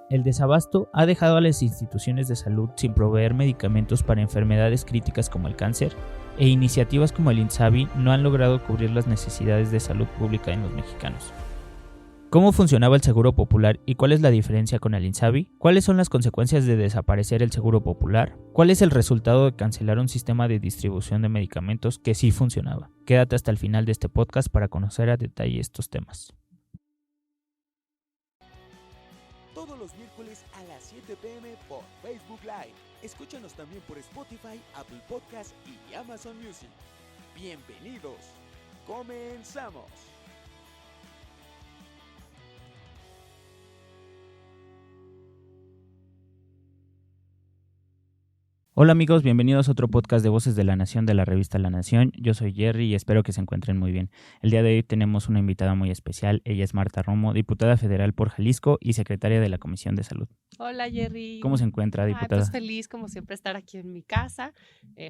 El desabasto ha dejado a las instituciones de salud sin proveer medicamentos para enfermedades críticas como el cáncer, e iniciativas como el INSABI no han logrado cubrir las necesidades de salud pública en los mexicanos. ¿Cómo funcionaba el Seguro Popular y cuál es la diferencia con el INSABI? ¿Cuáles son las consecuencias de desaparecer el Seguro Popular? ¿Cuál es el resultado de cancelar un sistema de distribución de medicamentos que sí funcionaba? Quédate hasta el final de este podcast para conocer a detalle estos temas. Todos los miércoles a las 7 p.m. por Facebook Live. Escúchanos también por Spotify, Apple Podcast y Amazon Music. Bienvenidos. ¡Comenzamos! Hola amigos, bienvenidos a otro podcast de Voces de la Nación de la revista La Nación. Yo soy Jerry y espero que se encuentren muy bien. El día de hoy tenemos una invitada muy especial. Ella es Marta Romo, diputada federal por Jalisco y secretaria de la Comisión de Salud. Hola Jerry. ¿Cómo se encuentra, diputada? Pues feliz como siempre estar aquí en mi casa,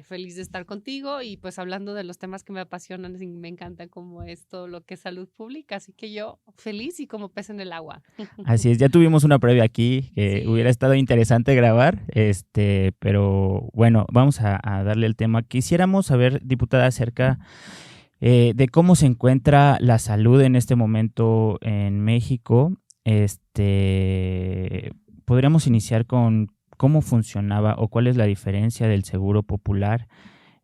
feliz de estar contigo y pues hablando de los temas que me apasionan y me encanta como es todo lo que es salud pública, así que yo feliz y como pez en el agua. Así es, ya tuvimos una previa aquí que sí. Hubiera estado interesante grabar, pero bueno, vamos a darle el tema. Quisiéramos saber, diputada, acerca de cómo se encuentra la salud en este momento en México. Podríamos iniciar con cómo funcionaba o cuál es la diferencia del Seguro Popular,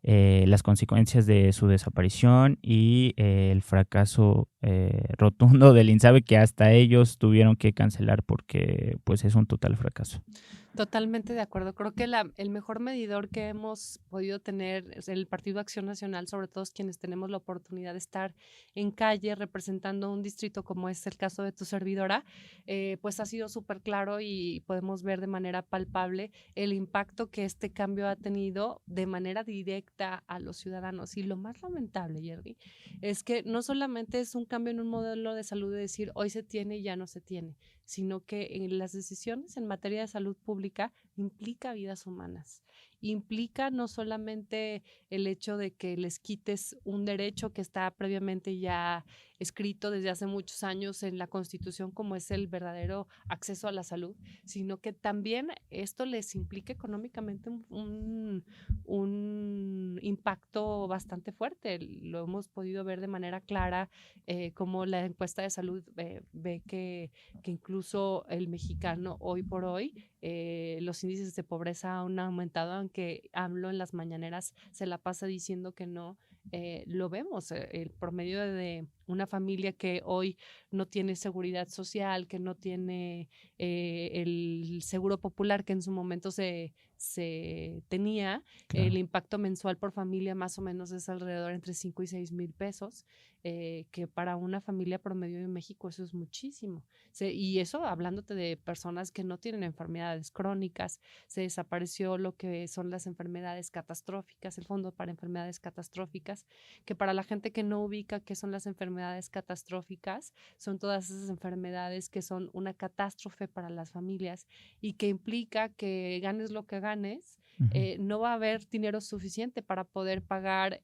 las consecuencias de su desaparición y el fracaso rotundo del INSABI, que hasta ellos tuvieron que cancelar porque pues es un total fracaso. Totalmente de acuerdo. Creo que el mejor medidor que hemos podido tener es el Partido Acción Nacional, sobre todo quienes tenemos la oportunidad de estar en calle representando un distrito como es el caso de tu servidora, pues ha sido súper claro y podemos ver de manera palpable el impacto que este cambio ha tenido de manera directa a los ciudadanos. Y lo más lamentable, Jerry, es que no solamente es un cambio en un modelo de salud de decir hoy se tiene y ya no se tiene, sino que en las decisiones en materia de salud pública implica vidas humanas. Implica no solamente el hecho de que les quites un derecho que está previamente ya escrito desde hace muchos años en la Constitución como es el verdadero acceso a la salud, sino que también esto les implica económicamente un impacto bastante fuerte. Lo hemos podido ver de manera clara, como la encuesta de salud ve que incluso el mexicano hoy por hoy, los índices de pobreza han aumentado, aunque AMLO en las mañaneras se la pasa diciendo que no. Lo vemos, el promedio de una familia que hoy no tiene seguridad social, que no tiene el seguro popular que en su momento se tenía, claro. El impacto mensual por familia más o menos es alrededor entre 5 y 6 mil pesos, que para una familia promedio en México eso es muchísimo. Y eso hablándote de personas que no tienen enfermedades crónicas. Se desapareció lo que son las enfermedades catastróficas, el Fondo para Enfermedades Catastróficas, que para la gente que no ubica qué son las enfermedades catastróficas, son todas esas enfermedades que son una catástrofe para las familias y que implica que ganes lo que ganes, no va a haber dinero suficiente para poder pagar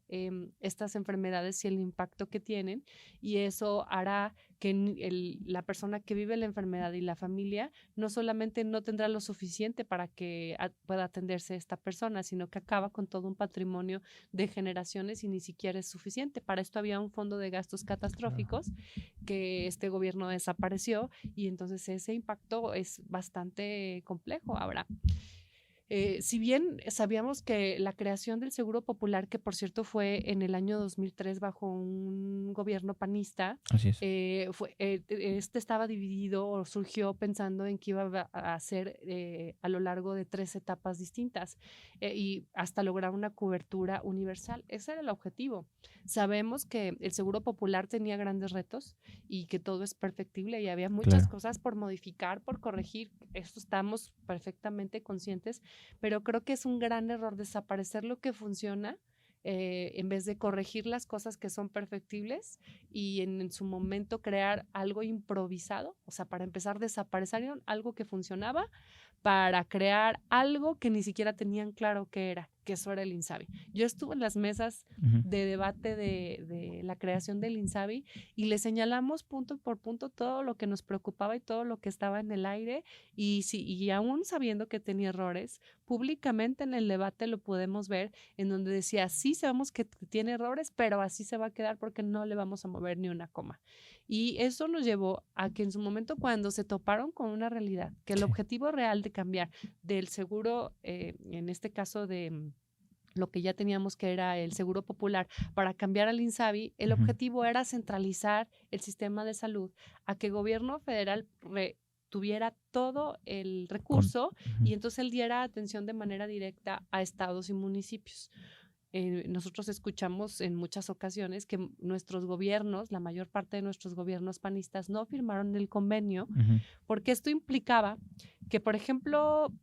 estas enfermedades y el impacto que tienen, y eso hará que la persona que vive la enfermedad y la familia no solamente no tendrá lo suficiente para que pueda atenderse esta persona, sino que acaba con todo un patrimonio de generaciones y ni siquiera es suficiente. Para esto había un fondo de gastos catastróficos que este gobierno desapareció y entonces ese impacto es bastante complejo. Ahora, si bien sabíamos que la creación del Seguro Popular, que por cierto fue en el año 2003 bajo un gobierno panista, así es. Este estaba dividido o surgió pensando en que iba a ser a lo largo de 3 etapas distintas y hasta lograr una cobertura universal. Ese era el objetivo. Sabemos que el Seguro Popular tenía grandes retos y que todo es perfectible y había muchas cosas por modificar, por corregir. Esto estamos perfectamente conscientes, pero creo que es un gran error desaparecer lo que funciona en vez de corregir las cosas que son perfectibles y en su momento crear algo improvisado. O sea, para empezar, desaparecieron algo que funcionaba para crear algo que ni siquiera tenían claro qué era. que eso era el INSABI. Yo estuve en las mesas de debate de la creación del INSABI y le señalamos punto por punto todo lo que nos preocupaba y todo lo que estaba en el aire y aún sabiendo que tenía errores, públicamente en el debate lo podemos ver en donde decía, sí sabemos que tiene errores, pero así se va a quedar porque no le vamos a mover ni una coma. Y eso nos llevó a que en su momento cuando se toparon con una realidad, que el objetivo real de cambiar del seguro, en este caso de lo que ya teníamos que era el Seguro Popular, para cambiar al INSABI, el objetivo era centralizar el sistema de salud a que el gobierno federal tuviera todo el recurso y entonces él diera atención de manera directa a estados y municipios. Nosotros escuchamos en muchas ocasiones que nuestros gobiernos, la mayor parte de nuestros gobiernos panistas no firmaron el convenio porque esto implicaba que, por ejemplo,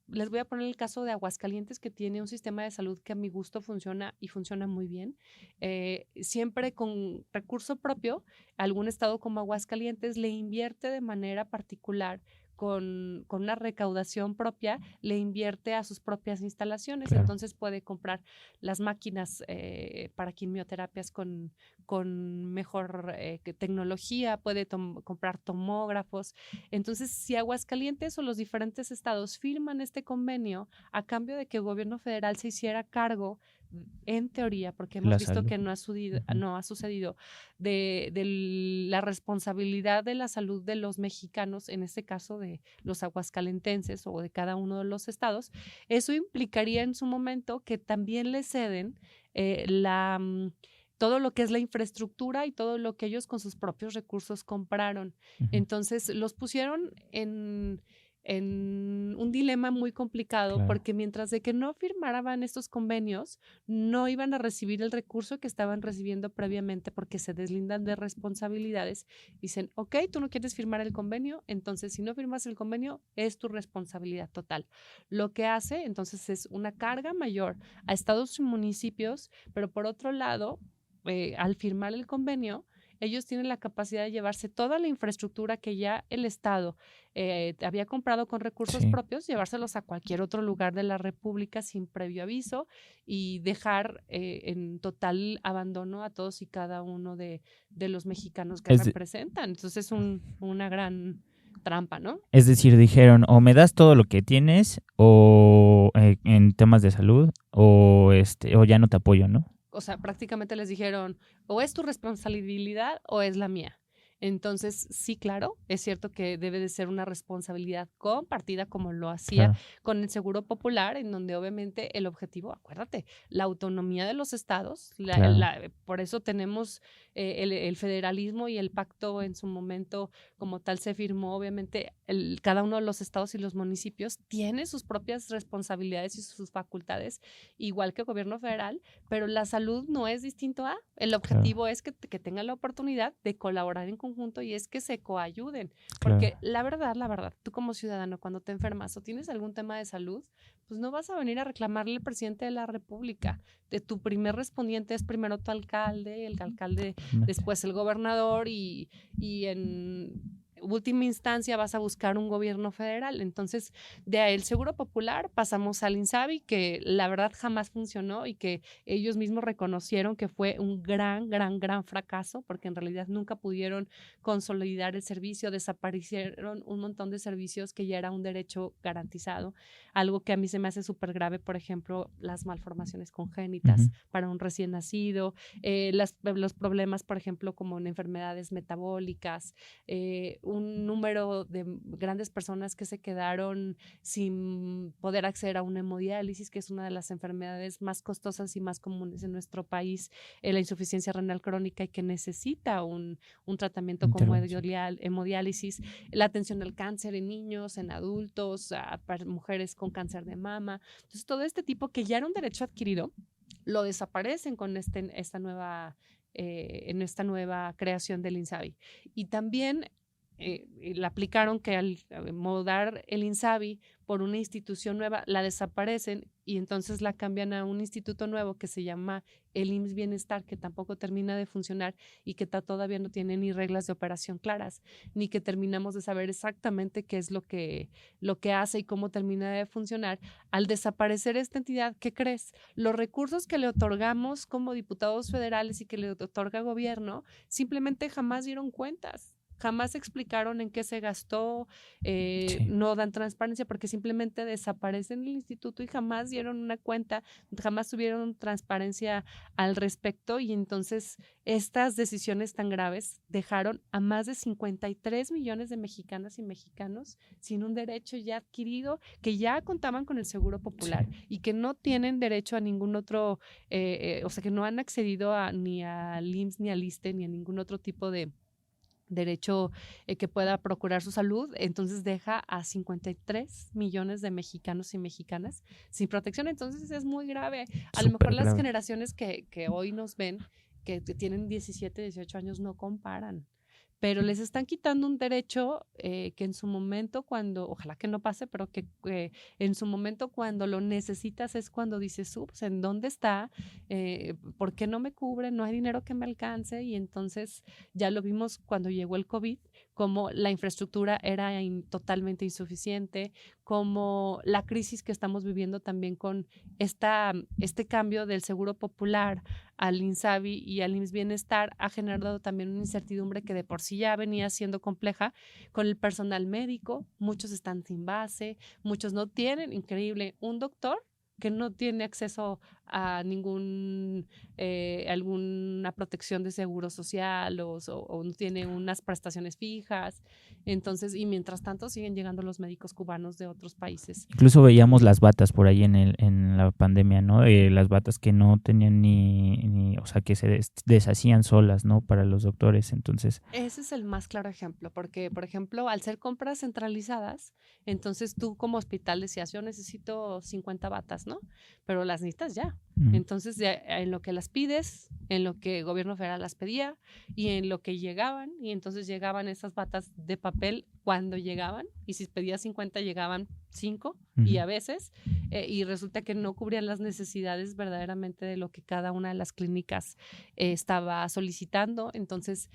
les voy a poner el caso de Aguascalientes, que tiene un sistema de salud que a mi gusto funciona y funciona muy bien. Siempre con recurso propio, algún estado como Aguascalientes le invierte de manera particular con una recaudación propia, le invierte a sus propias instalaciones. Claro. Entonces puede comprar las máquinas para quimioterapias con mejor tecnología, puede comprar tomógrafos. Entonces, si Aguascalientes o los diferentes estados firman este convenio a cambio de que el gobierno federal se hiciera cargo, en teoría, porque hemos visto que no ha sucedido, de la responsabilidad de la salud de los mexicanos, en este caso de los aguascalentenses o de cada uno de los estados, eso implicaría en su momento que también le ceden todo lo que es la infraestructura y todo lo que ellos con sus propios recursos compraron. Entonces, los pusieron en un dilema muy complicado, claro, porque mientras de que no firmaran estos convenios, no iban a recibir el recurso que estaban recibiendo previamente porque se deslindan de responsabilidades. Dicen, ok, tú no quieres firmar el convenio, entonces si no firmas el convenio es tu responsabilidad total. Lo que hace entonces es una carga mayor a estados y municipios, pero por otro lado, al firmar el convenio, ellos tienen la capacidad de llevarse toda la infraestructura que ya el Estado había comprado con recursos propios, llevárselos a cualquier otro lugar de la República sin previo aviso y dejar en total abandono a todos y cada uno de los mexicanos que representan. Entonces es una gran trampa, ¿no? Es decir, dijeron, o me das todo lo que tienes o en temas de salud o ya no te apoyo, ¿no? O sea, prácticamente les dijeron, o es tu responsabilidad o es la mía. Entonces, sí, claro, es cierto que debe de ser una responsabilidad compartida como lo hacía con el Seguro Popular, en donde obviamente el objetivo, acuérdate, la autonomía de los estados, por eso tenemos el federalismo y el pacto en su momento como tal se firmó, obviamente cada uno de los estados y los municipios tiene sus propias responsabilidades y sus facultades, igual que el gobierno federal, pero la salud no es distinto a, el objetivo es que tengan la oportunidad de colaborar en conjunto y es que se coayuden, porque la verdad, tú como ciudadano cuando te enfermas o tienes algún tema de salud, pues no vas a venir a reclamarle al presidente de la República. Tu primer respondiente es primero tu alcalde, el alcalde después el gobernador y en última instancia vas a buscar un gobierno federal. Entonces, de el Seguro Popular pasamos al INSABI, que la verdad jamás funcionó y que ellos mismos reconocieron que fue un gran fracaso, porque en realidad nunca pudieron consolidar el servicio, desaparecieron un montón de servicios que ya era un derecho garantizado. Algo que a mí se me hace súper grave, por ejemplo, las malformaciones congénitas para un recién nacido, los problemas, por ejemplo, como en enfermedades metabólicas, un número de grandes personas que se quedaron sin poder acceder a una hemodiálisis, que es una de las enfermedades más costosas y más comunes en nuestro país, la insuficiencia renal crónica y que necesita un tratamiento como hemodiálisis, la atención al cáncer en niños, en adultos, para mujeres con cáncer de mama. Entonces, todo este tipo que ya era un derecho adquirido, lo desaparecen con en esta nueva creación del INSABI. Y también la aplicaron que al mudar el INSABI por una institución nueva, la desaparecen y entonces la cambian a un instituto nuevo que se llama el IMSS Bienestar, que tampoco termina de funcionar y que todavía no tiene ni reglas de operación claras, ni que terminamos de saber exactamente qué es lo que hace y cómo termina de funcionar. Al desaparecer esta entidad, ¿qué crees? Los recursos que le otorgamos como diputados federales y que le otorga gobierno, simplemente jamás dieron cuentas. Jamás explicaron en qué se gastó, no dan transparencia porque simplemente desaparecen el instituto y jamás dieron una cuenta, jamás tuvieron transparencia al respecto y entonces estas decisiones tan graves dejaron a más de 53 millones de mexicanas y mexicanos sin un derecho ya adquirido, que ya contaban con el Seguro Popular y que no tienen derecho a ningún otro, o sea, que no han accedido ni al IMSS, ni al ISSSTE, ni a ningún otro tipo de derecho que pueda procurar su salud, entonces deja a 53 millones de mexicanos y mexicanas sin protección, entonces es muy grave. A lo mejor las generaciones que hoy nos ven, que tienen 17, 18 años, no comparan, pero les están quitando un derecho que en su momento ojalá que no pase, pero que en su momento cuando lo necesitas es cuando dices, ups, ¿en dónde está? ¿Por qué no me cubre? No hay dinero que me alcance y entonces ya lo vimos cuando llegó el COVID, como la infraestructura era totalmente insuficiente, como la crisis que estamos viviendo también con este cambio del Seguro Popular al INSABI y al IMSS Bienestar ha generado también una incertidumbre que de por sí ya venía siendo compleja con el personal médico. Muchos están sin base, muchos no tienen, increíble, un doctor que no tiene acceso a alguna protección de seguro social o no tiene unas prestaciones fijas. Entonces, y mientras tanto siguen llegando los médicos cubanos de otros países. Incluso veíamos las batas por ahí en la pandemia, ¿no? Las batas que no tenían ni o sea, que se deshacían solas, ¿no? Para los doctores, entonces. Ese es el más claro ejemplo, porque, por ejemplo, al ser compras centralizadas, entonces tú como hospital decías, yo necesito 50 batas, ¿no? Pero las necesitas ya. Entonces, en lo que las pides, en lo que el gobierno federal las pedía y en lo que llegaban, y entonces llegaban esas batas de papel cuando llegaban, y si pedías 50 llegaban 5 y a veces, y resulta que no cubrían las necesidades verdaderamente de lo que cada una de las clínicas estaba solicitando. Entonces,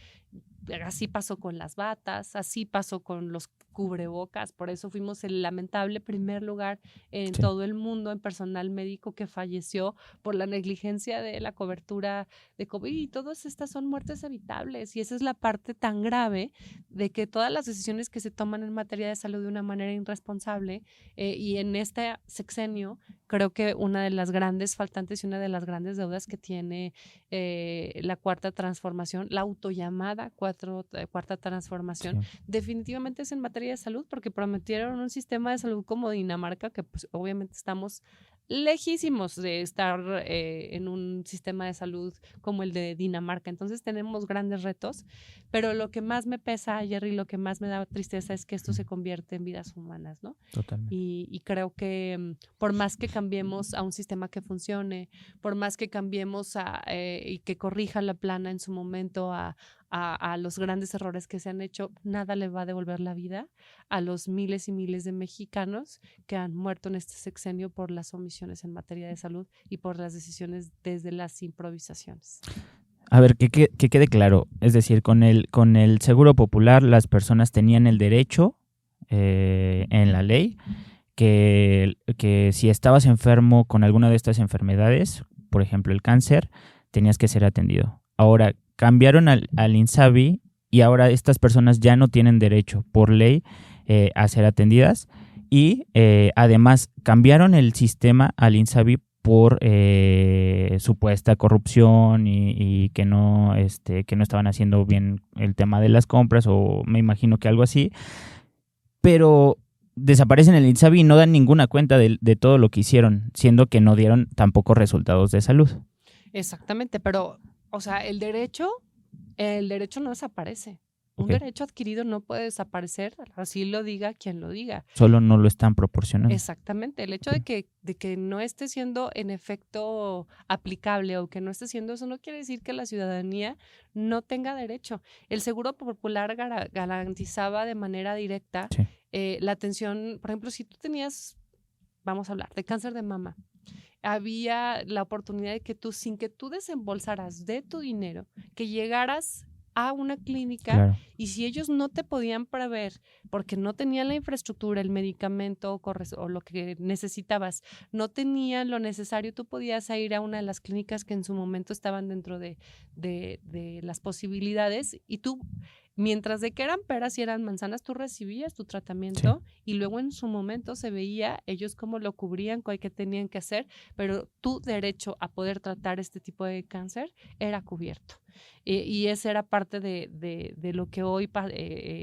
así pasó con las batas, así pasó con los cubrebocas, por eso fuimos el lamentable primer lugar en todo el mundo en personal médico que falleció por la negligencia de la cobertura de COVID, y todas estas son muertes evitables, y esa es la parte tan grave de que todas las decisiones que se toman en materia de salud de una manera irresponsable, y en este sexenio creo que una de las grandes faltantes y una de las grandes deudas que tiene la Cuarta Transformación, la autollamada Cuarta Transformación, definitivamente es en materia de salud, porque prometieron un sistema de salud como Dinamarca, que pues obviamente estamos lejísimos de estar en un sistema de salud como el de Dinamarca. Entonces tenemos grandes retos, pero lo que más me pesa, Jerry, lo que más me da tristeza es que esto se convierte en vidas humanas, ¿no? Totalmente. Y creo que por más que cambiemos a un sistema que funcione, por más que cambiemos y que corrija la plana en su momento a los grandes errores que se han hecho, nada le va a devolver la vida a los miles y miles de mexicanos que han muerto en este sexenio por las omisiones en materia de salud y por las decisiones desde las improvisaciones. A ver, que quede claro, es decir, con el Seguro Popular las personas tenían el derecho en la ley que si estabas enfermo con alguna de estas enfermedades, por ejemplo el cáncer, tenías que ser atendido. Ahora cambiaron al INSABI y ahora estas personas ya no tienen derecho por ley a ser atendidas, y además cambiaron el sistema al INSABI por supuesta corrupción y que no estaban haciendo bien el tema de las compras, o me imagino que algo así, pero desaparecen el INSABI y no dan ninguna cuenta de todo lo que hicieron, siendo que no dieron tampoco resultados de salud. Exactamente, pero o sea, el derecho no desaparece. Un Ok. derecho adquirido no puede desaparecer, así lo diga quien lo diga. Solo no lo están proporcionando. Exactamente. El hecho Ok. de que no esté siendo en efecto aplicable o que no esté siendo eso, no quiere decir que la ciudadanía no tenga derecho. El Seguro Popular garantizaba de manera directa Sí. la atención. Por ejemplo, si tú tenías, vamos a hablar de cáncer de mama, había la oportunidad de que tú, sin que tú desembolsaras de tu dinero, que llegaras a una clínica, Claro. y si ellos no te podían prever porque no tenían la infraestructura, el medicamento o lo que necesitabas, no tenían lo necesario, tú podías ir a una de las clínicas que en su momento estaban dentro de las posibilidades, y tú, mientras de que eran peras y eran manzanas, tú recibías tu tratamiento y luego en su momento se veía ellos cómo lo cubrían, qué tenían que hacer, pero tu derecho a poder tratar este tipo de cáncer era cubierto. Y esa era parte de lo que hoy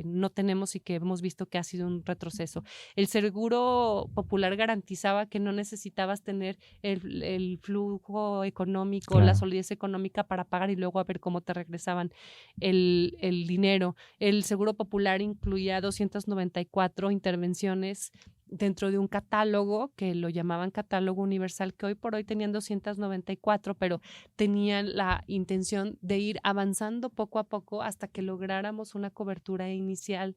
no tenemos y que hemos visto que ha sido un retroceso. El Seguro Popular garantizaba que no necesitabas tener el flujo económico, Claro. la solidez económica para pagar y luego a ver cómo te regresaban el dinero. El Seguro Popular incluía 294 intervenciones dentro de un catálogo que lo llamaban catálogo universal, que hoy por hoy tenían 294, pero tenían la intención de ir avanzando poco a poco hasta que lográramos una cobertura inicial,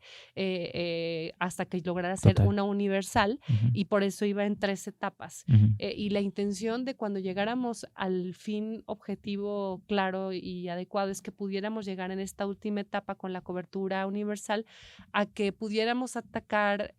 hasta que lograra ser Total. una universal, Ujú. y por eso iba en 3 etapas. Ujú. Y la intención de cuando llegáramos al fin objetivo claro y adecuado es que pudiéramos llegar en esta última etapa con la cobertura universal a que pudiéramos atacar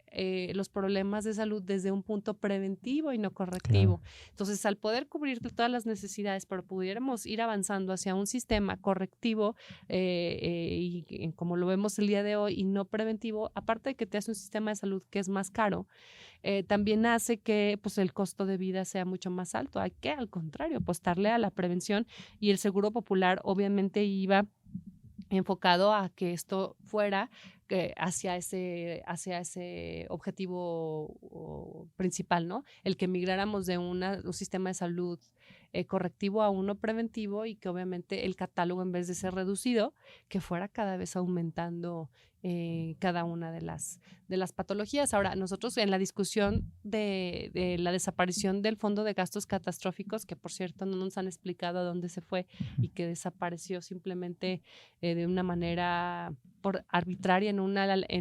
los problemas de salud desde un punto preventivo y no correctivo. Claro. Entonces, al poder cubrir todas las necesidades, pero pudiéramos ir avanzando hacia un sistema correctivo y como lo vemos el día de hoy, y no preventivo, aparte de que te hace un sistema de salud que es más caro, también hace que pues, el costo de vida sea mucho más alto. Hay que, al contrario, apostarle a la prevención, y el Seguro Popular obviamente iba enfocado a que esto fuera hacia ese objetivo principal, ¿no? El que migráramos de un sistema de salud correctivo a uno preventivo, y que obviamente el catálogo, en vez de ser reducido, que fuera cada vez aumentando cada una de las patologías. Ahora, nosotros en la discusión de la desaparición del Fondo de Gastos Catastróficos, que por cierto no nos han explicado a dónde se fue y que desapareció simplemente de una manera arbitraria en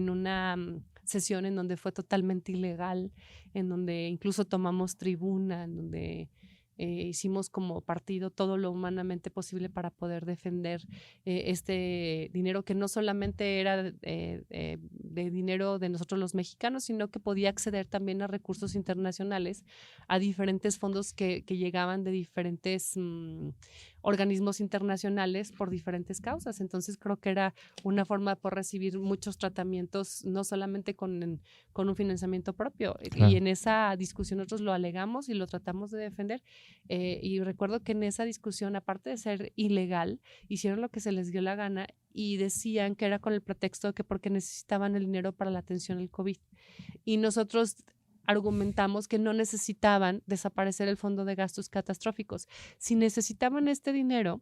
una sesión en donde fue totalmente ilegal, en donde incluso tomamos tribuna, en donde hicimos como partido todo lo humanamente posible para poder defender este dinero, que no solamente era de dinero de nosotros los mexicanos, sino que podía acceder también a recursos internacionales, a diferentes fondos que llegaban de diferentes organismos internacionales por diferentes causas. Entonces creo que era una forma de poder recibir muchos tratamientos, no solamente con un financiamiento propio. Claro. Y en esa discusión nosotros lo alegamos y lo tratamos de defender. Y recuerdo que en esa discusión, aparte de ser ilegal, hicieron lo que se les dio la gana y decían que era con el pretexto de que porque necesitaban el dinero para la atención al COVID. Y nosotros argumentamos que no necesitaban desaparecer el Fondo de Gastos Catastróficos. Si necesitaban este dinero,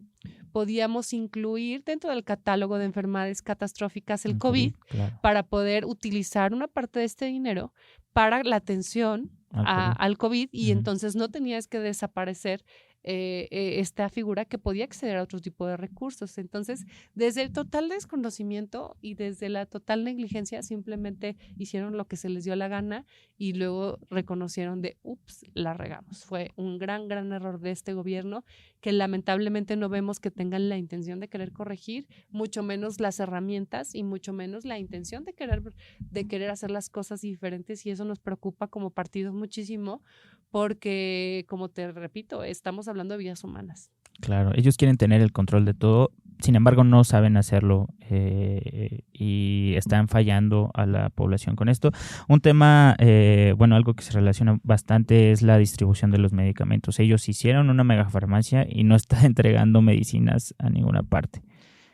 podíamos incluir dentro del catálogo de enfermedades catastróficas el COVID, claro. para poder utilizar una parte de este dinero para la atención al COVID, y entonces no tenías que desaparecer esta figura que podía acceder a otro tipo de recursos. Entonces, desde el total desconocimiento y desde la total negligencia, simplemente hicieron lo que se les dio la gana y luego reconocieron ups, la regamos. Fue un gran error de este gobierno, que lamentablemente no vemos que tengan la intención de querer corregir, mucho menos las herramientas y mucho menos la intención de querer hacer las cosas diferentes, y eso nos preocupa como partido muchísimo, porque, como te repito, estamos hablando de vidas humanas. Claro, ellos quieren tener el control de todo, sin embargo no saben hacerlo y están fallando a la población con esto. Un tema, algo que se relaciona bastante es la distribución de los medicamentos. Ellos hicieron una megafarmacia y no está entregando medicinas a ninguna parte.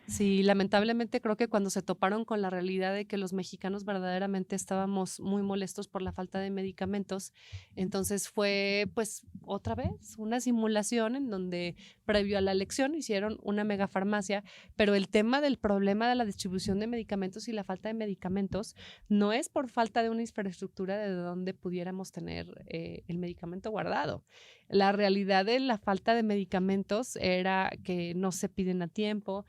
Sí, lamentablemente creo que cuando se toparon con la realidad de que los mexicanos verdaderamente estábamos muy molestos por la falta de medicamentos, entonces fue pues otra vez una simulación en donde previo a la elección hicieron una megafarmacia, pero el tema del problema de la distribución de medicamentos y la falta de medicamentos no es por falta de una infraestructura de donde pudiéramos tener el medicamento guardado. La realidad de la falta de medicamentos era que no se piden a tiempo.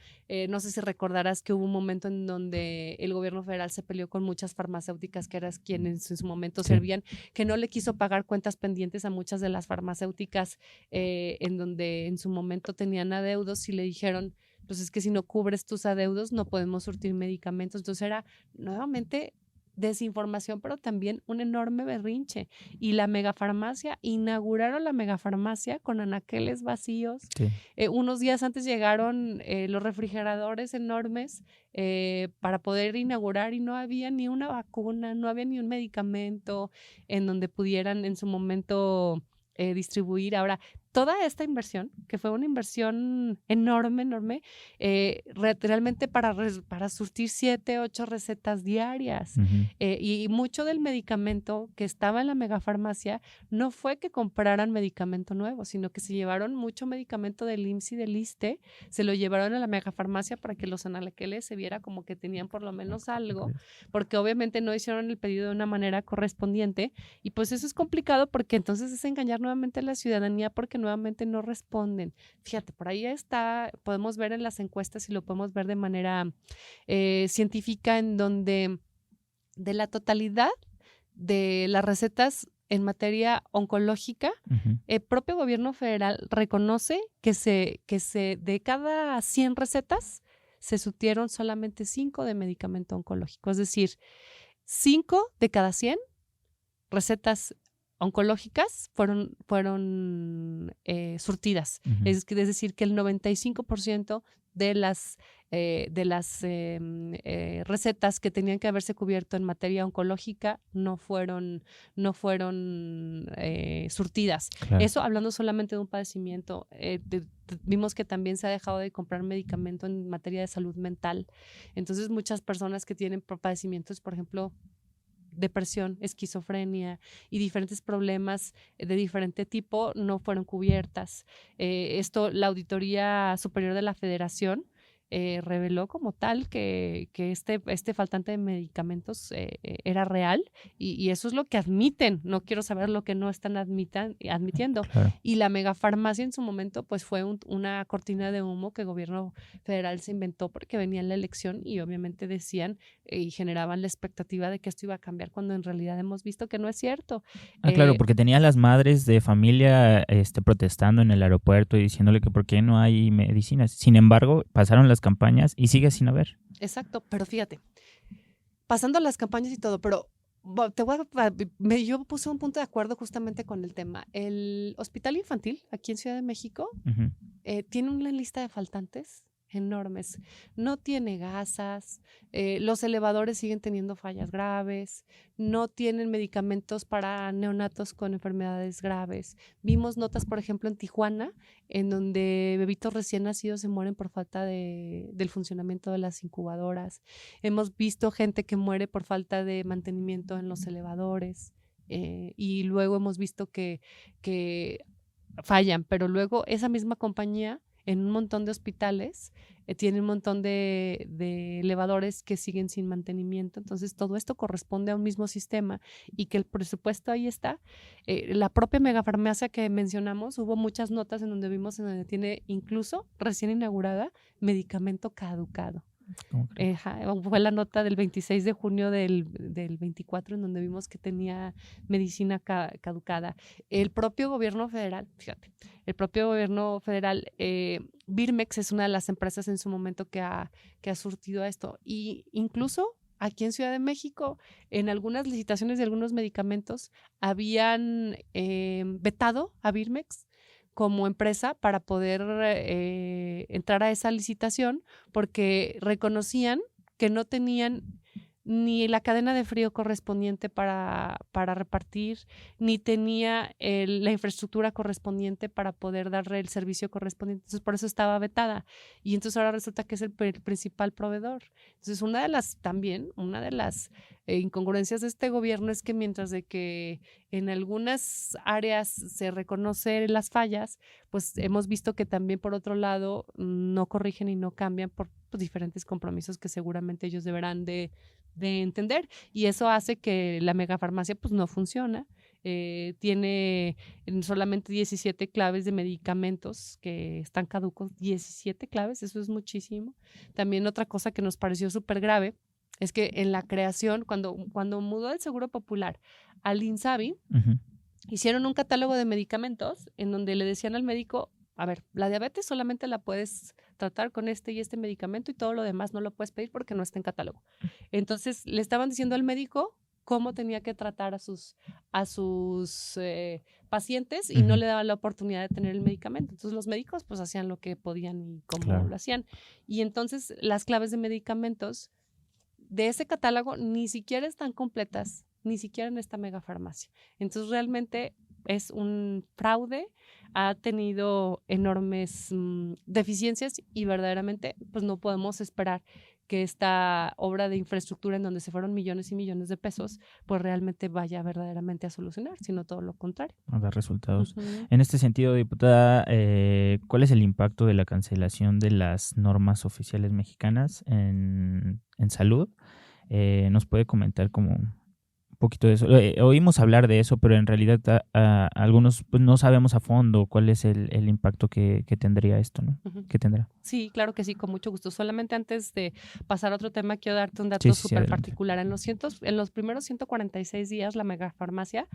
No sé si recordarás que hubo un momento en donde el gobierno federal se peleó con muchas farmacéuticas que eran quienes en su momento servían, que no le quiso pagar cuentas pendientes a muchas de las farmacéuticas en donde en su momento tenían adeudos y le dijeron, pues es que si no cubres tus adeudos no podemos surtir medicamentos. Entonces era nuevamente desinformación, pero también un enorme berrinche. Y la megafarmacia, inauguraron la megafarmacia con anaqueles vacíos. Sí. Unos días antes llegaron los refrigeradores enormes para poder inaugurar y no había ni una vacuna, no había ni un medicamento en donde pudieran en su momento distribuir. Ahora, toda esta inversión, que fue una inversión enorme, realmente para surtir 7, 8 recetas diarias. Uh-huh. Y mucho del medicamento que estaba en la megafarmacia no fue que compraran medicamento nuevo, sino que se llevaron mucho medicamento del IMSS y del ISSSTE, se lo llevaron a la megafarmacia para que los anaqueles se viera como que tenían por lo menos algo, porque obviamente no hicieron el pedido de una manera correspondiente y pues eso es complicado porque entonces es engañar nuevamente a la ciudadanía porque nuevamente no responden. Fíjate, por ahí está, podemos ver en las encuestas y lo podemos ver de manera científica en donde de la totalidad de las recetas en materia oncológica, uh-huh, el propio gobierno federal reconoce que de cada 100 recetas se surtieron solamente 5 de medicamento oncológico, es decir, 5 de cada 100 recetas oncológicas fueron surtidas. uh-huh. Es decir, que el 95% de las recetas que tenían que haberse cubierto en materia oncológica no fueron surtidas. Claro. Eso hablando solamente de un padecimiento. Vimos que también se ha dejado de comprar medicamento en materia de salud mental. Entonces, muchas personas que tienen padecimientos, por ejemplo, depresión, esquizofrenia y diferentes problemas de diferente tipo no fueron cubiertas. La Auditoría Superior de la Federación reveló como tal que este faltante de medicamentos era real y eso es lo que admiten. No quiero saber lo que no están admitiendo. Claro. Y la megafarmacia en su momento pues fue una cortina de humo que el gobierno federal se inventó porque venía la elección y obviamente decían y generaban la expectativa de que esto iba a cambiar cuando en realidad hemos visto que no es cierto. Claro, porque tenía las madres de familia protestando en el aeropuerto y diciéndole que por qué no hay medicinas. Sin embargo, pasaron las campañas y sigue sin haber. Exacto, pero fíjate, pasando las campañas y todo, pero yo puse un punto de acuerdo justamente con el tema. El hospital infantil aquí en Ciudad de México Uh-huh. Tiene una lista de faltantes enormes. No tiene gasas, los elevadores siguen teniendo fallas graves, no tienen medicamentos para neonatos con enfermedades graves. Vimos notas, por ejemplo, en Tijuana, en donde bebitos recién nacidos se mueren por falta del funcionamiento de las incubadoras. Hemos visto gente que muere por falta de mantenimiento en los elevadores y luego hemos visto que fallan, pero luego esa misma compañía en un montón de hospitales tiene un montón de elevadores que siguen sin mantenimiento. Entonces, todo esto corresponde a un mismo sistema y que el presupuesto ahí está. La propia megafarmacia que mencionamos, hubo muchas notas en donde vimos en donde tiene incluso recién inaugurada medicamento caducado. Fue la nota del 26 de junio del 24 en donde vimos que tenía medicina caducada. El propio gobierno federal, fíjate, Birmex es una de las empresas en su momento que ha surtido a esto. Y incluso aquí en Ciudad de México, en algunas licitaciones de algunos medicamentos, habían vetado a Birmex como empresa para poder entrar a esa licitación porque reconocían que no tenían ni la cadena de frío correspondiente para repartir, ni tenía la infraestructura correspondiente para poder darle el servicio correspondiente. Entonces, por eso estaba vetada. Y entonces ahora resulta que es el principal proveedor. Entonces, una de las incongruencias de este gobierno es que mientras de que en algunas áreas se reconocen las fallas, pues hemos visto que también por otro lado no corrigen y no cambian por diferentes compromisos que seguramente ellos deberán de entender, y eso hace que la megafarmacia pues no funciona. Tiene solamente 17 claves de medicamentos que están caducos, 17 claves, eso es muchísimo. También otra cosa que nos pareció súper grave es que en la creación, cuando mudó el Seguro Popular al INSABI, hicieron un catálogo de medicamentos en donde le decían al médico, a ver, la diabetes solamente la puedes tratar con este y este medicamento y todo lo demás no lo puedes pedir porque no está en catálogo. Entonces le estaban diciendo al médico cómo tenía que tratar a sus pacientes y no le daban la oportunidad de tener el medicamento. Entonces los médicos pues hacían lo que podían y cómo lo hacían. Y entonces las claves de medicamentos de ese catálogo ni siquiera están completas, ni siquiera en esta megafarmacia. Entonces realmente es un fraude, ha tenido enormes deficiencias y verdaderamente pues no podemos esperar que esta obra de infraestructura en donde se fueron millones y millones de pesos pues realmente vaya verdaderamente a solucionar, sino todo lo contrario. A dar resultados. En este sentido, diputada, ¿cuál es el impacto de la cancelación de las normas oficiales mexicanas en salud? ¿Nos puede comentar como un poquito de eso? Oímos hablar de eso, pero en realidad algunos pues, no sabemos a fondo cuál es el impacto que tendría esto, ¿no? ¿Qué tendrá? Sí, claro que sí, con mucho gusto. Solamente antes de pasar a otro tema, quiero darte un dato súper particular. En los primeros 146 días, la megafarmacia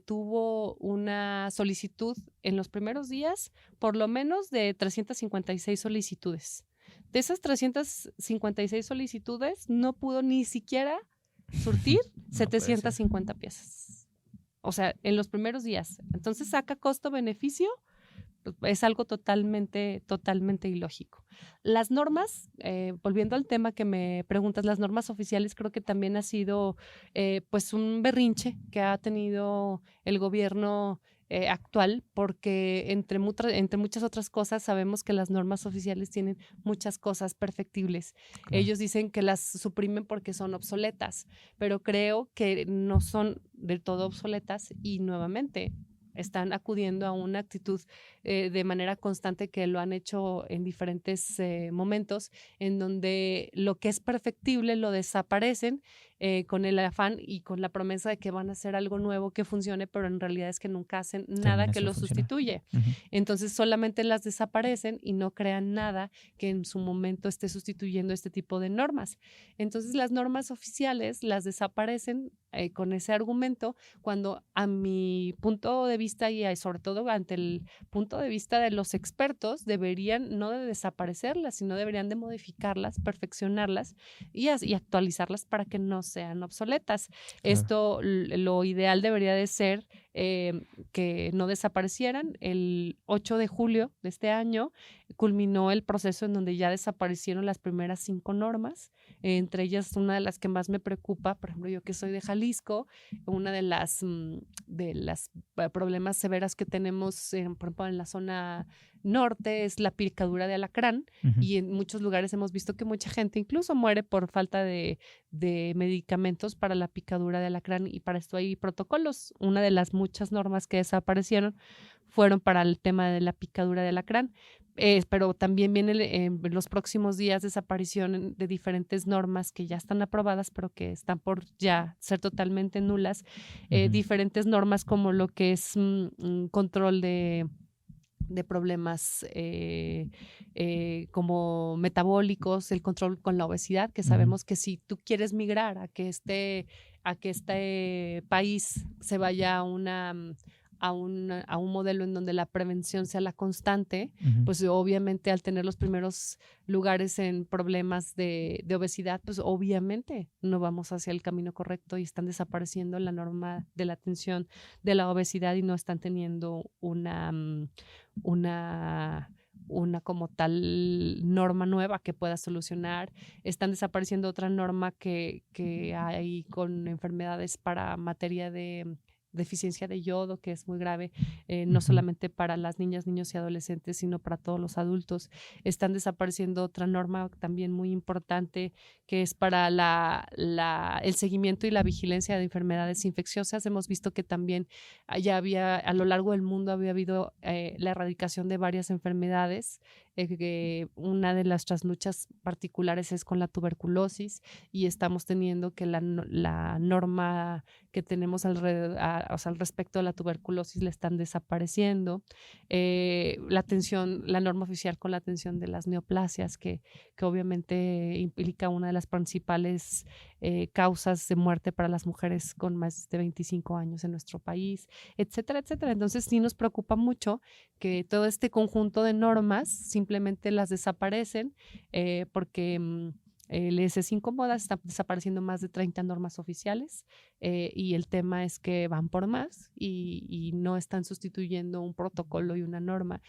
tuvo una solicitud en los primeros días, por lo menos de 356 solicitudes. De esas 356 solicitudes, no pudo ni siquiera surtir 750 piezas. O sea, en los primeros días. Entonces, saca costo-beneficio, es algo totalmente ilógico. Las normas, volviendo al tema que me preguntas, las normas oficiales creo que también ha sido pues un berrinche que ha tenido el gobierno actual, porque entre muchas otras cosas sabemos que las normas oficiales tienen muchas cosas perfectibles. Claro. Ellos dicen que las suprimen porque son obsoletas, pero creo que no son del todo obsoletas y nuevamente están acudiendo a una actitud de manera constante que lo han hecho en diferentes momentos, en donde lo que es perfectible lo desaparecen con el afán y con la promesa de que van a hacer algo nuevo que funcione, pero en realidad es que nunca hacen nada que lo sustituye. Entonces solamente las desaparecen y no crean nada que en su momento esté sustituyendo este tipo de normas. Entonces las normas oficiales las desaparecen con ese argumento, cuando a mi punto de vista y sobre todo ante el punto de vista de los expertos, deberían no de desaparecerlas, sino deberían de modificarlas, perfeccionarlas y actualizarlas para que no sean obsoletas. Claro. Esto, lo ideal debería de ser que no desaparecieran. El 8 de julio de este año culminó el proceso en donde ya desaparecieron las primeras 5 normas, entre ellas una de las que más me preocupa, por ejemplo, yo que soy de Jalisco, una de las problemas severas que tenemos, por ejemplo, en la zona norte es la picadura de alacrán, y en muchos lugares hemos visto que mucha gente incluso muere por falta de medicamentos para la picadura de alacrán, y para esto hay protocolos. Una de las muchas normas que desaparecieron fueron para el tema de la picadura de alacrán, pero también viene en los próximos días desaparición de diferentes normas que ya están aprobadas, pero que están por ya ser totalmente nulas. Diferentes normas como lo que es control de problemas como metabólicos, el control con la obesidad, que sabemos que si tú quieres migrar a que este país se vaya a un modelo en donde la prevención sea la constante, pues obviamente al tener los primeros lugares en problemas de obesidad, pues obviamente no vamos hacia el camino correcto y están desapareciendo la norma de la atención de la obesidad y no están teniendo una como tal norma nueva que pueda solucionar. Están desapareciendo otra norma que hay con enfermedades para materia de deficiencia de yodo, que es muy grave, no solamente para las niñas, niños y adolescentes, sino para todos los adultos. Están desapareciendo otra norma también muy importante, que es para el seguimiento y la vigilancia de enfermedades infecciosas. Hemos visto que también ya había, a lo largo del mundo había habido la erradicación de varias enfermedades. Una de nuestras luchas particulares es con la tuberculosis, y estamos teniendo que la norma que tenemos al respecto de la tuberculosis le están desapareciendo. La norma oficial con la atención de las neoplasias, que obviamente implica una de las principales causas de muerte para las mujeres con más de 25 años en nuestro país, etcétera, etcétera. Entonces sí nos preocupa mucho que todo este conjunto de normas simplemente las desaparecen porque les es incómoda. Están desapareciendo más de 30 normas oficiales y el tema es que van por más y no están sustituyendo un protocolo y una norma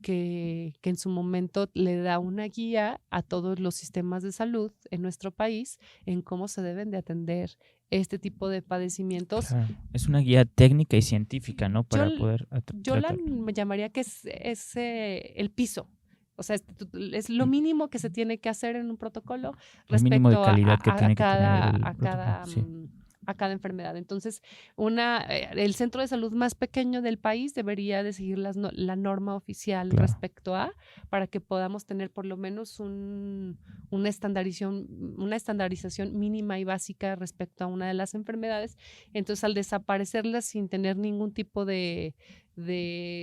que en su momento le da una guía a todos los sistemas de salud en nuestro país en cómo se deben de atender este tipo de padecimientos. Claro. Es una guía técnica y científica, ¿no? Para poder Yo la llamaría que es el piso. O sea, es lo mínimo que se tiene que hacer en un protocolo el mínimo de respecto calidad que tiene que tener el a cada, protocolo, sí. a cada enfermedad. Entonces, el centro de salud más pequeño del país debería de seguir la norma oficial Claro. respecto a, para que podamos tener por lo menos una estandarización mínima y básica respecto a una de las enfermedades. Entonces, al desaparecerlas sin tener ningún tipo de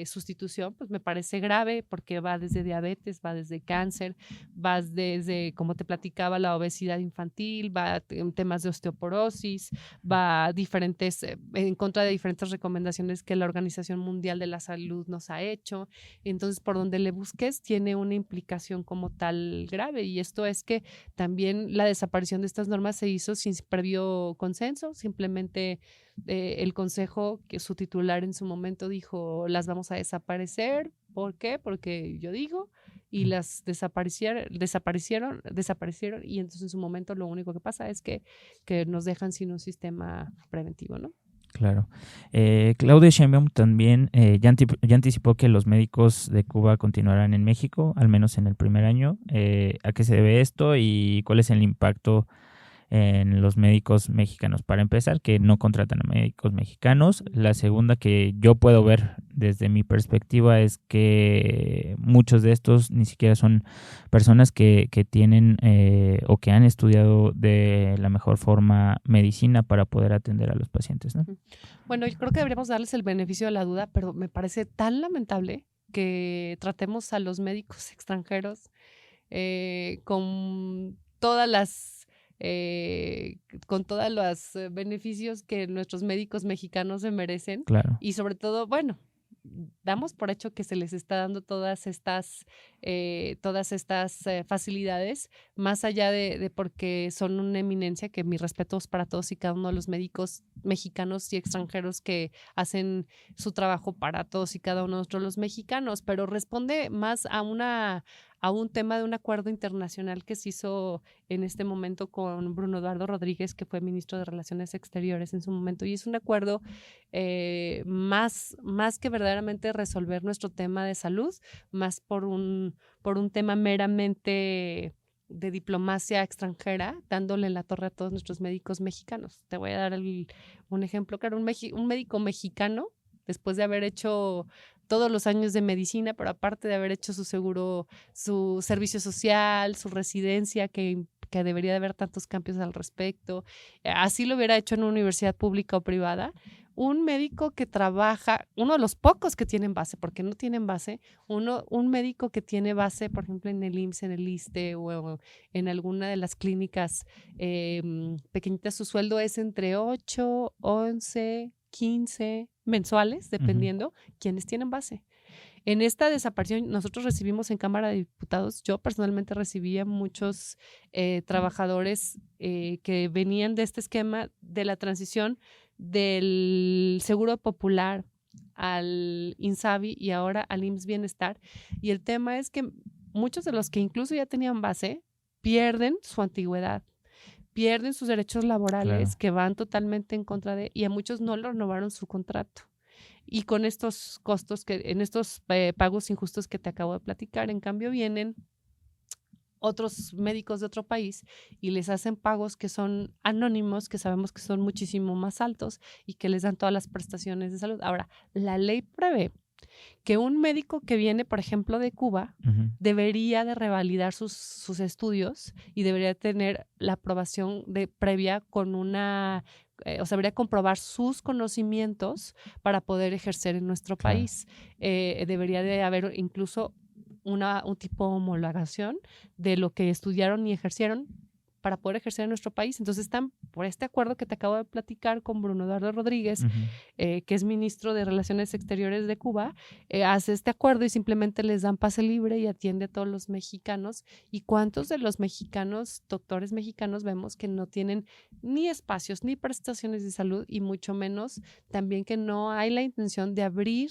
sustitución, pues me parece grave, porque va desde diabetes, va desde cáncer, va desde, como te platicaba, la obesidad infantil, va en temas de osteoporosis, va en contra de diferentes recomendaciones que la Organización Mundial de la Salud nos ha hecho. Entonces, por donde le busques, tiene una implicación como tal grave, y esto es que también la desaparición de estas normas se hizo sin previo consenso. Simplemente el consejo, que su titular en su momento dijo, las vamos a desaparecer. ¿Por qué? Porque yo digo, y las desaparecieron, y entonces en su momento lo único que pasa es que nos dejan sin un sistema preventivo, ¿no? Claro. Claudia Sheinbaum también ya anticipó que los médicos de Cuba continuarán en México, al menos en el primer año. ¿A qué se debe esto y cuál es el impacto en los médicos mexicanos? Para empezar, que no contratan a médicos mexicanos. La segunda, que yo puedo ver desde mi perspectiva, es que muchos de estos ni siquiera son personas que tienen o que han estudiado de la mejor forma medicina para poder atender a los pacientes, ¿no? Bueno, yo creo que deberíamos darles el beneficio de la duda, pero me parece tan lamentable que tratemos a los médicos extranjeros con todas las beneficios que nuestros médicos mexicanos se merecen. Claro. Y sobre todo, bueno, damos por hecho que se les está dando todas estas facilidades, más allá de porque son una eminencia, que mis respetos para todos y cada uno de los médicos mexicanos y extranjeros que hacen su trabajo para todos y cada uno de nosotros los mexicanos, pero responde más a un tema de un acuerdo internacional que se hizo en este momento con Bruno Eduardo Rodríguez, que fue ministro de Relaciones Exteriores en su momento, y es un acuerdo más que verdaderamente resolver nuestro tema de salud, más por un tema meramente de diplomacia extranjera, dándole la torre a todos nuestros médicos mexicanos. Te voy a dar un ejemplo, claro, un médico mexicano, después de haber hecho todos los años de medicina, pero aparte de haber hecho su seguro, su servicio social, su residencia, que debería de haber tantos cambios al respecto, así lo hubiera hecho en una universidad pública o privada. Un médico que trabaja, uno de los pocos que tienen base, porque no tienen base, un médico que tiene base, por ejemplo, en el IMSS, en el ISSSTE o en alguna de las clínicas pequeñitas, su sueldo es entre 8, 11, 15 mensuales, dependiendo quienes tienen base. En esta desaparición, nosotros recibimos en Cámara de Diputados, yo personalmente recibí a muchos trabajadores que venían de este esquema de la transición del Seguro Popular al INSABI y ahora al IMSS Bienestar. Y el tema es que muchos de los que incluso ya tenían base pierden su antigüedad, pierden sus derechos laborales, Claro. que van totalmente en contra de, y a muchos no le renovaron su contrato. Y con estos costos, en estos pagos injustos que te acabo de platicar, en cambio vienen otros médicos de otro país y les hacen pagos que son anónimos, que sabemos que son muchísimo más altos y que les dan todas las prestaciones de salud. Ahora, la ley prevé que un médico que viene, por ejemplo, de Cuba, Ujú. debería de revalidar sus estudios y debería tener la aprobación previa con una, o sea, debería comprobar sus conocimientos para poder ejercer en nuestro Claro. país. Debería de haber incluso un tipo de homologación de lo que estudiaron y ejercieron para poder ejercer en nuestro país. Entonces están por este acuerdo que te acabo de platicar con Bruno Eduardo Rodríguez, Ujú. que es ministro de Relaciones Exteriores de Cuba, hace este acuerdo y simplemente les dan pase libre y atiende a todos los mexicanos. ¿Y cuántos de los mexicanos, doctores mexicanos, vemos que no tienen ni espacios ni prestaciones de salud y mucho menos también que no hay la intención de abrir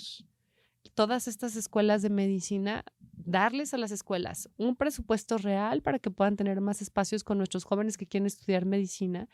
todas estas escuelas de medicina, darles a las escuelas un presupuesto real para que puedan tener más espacios con nuestros jóvenes que quieren estudiar medicina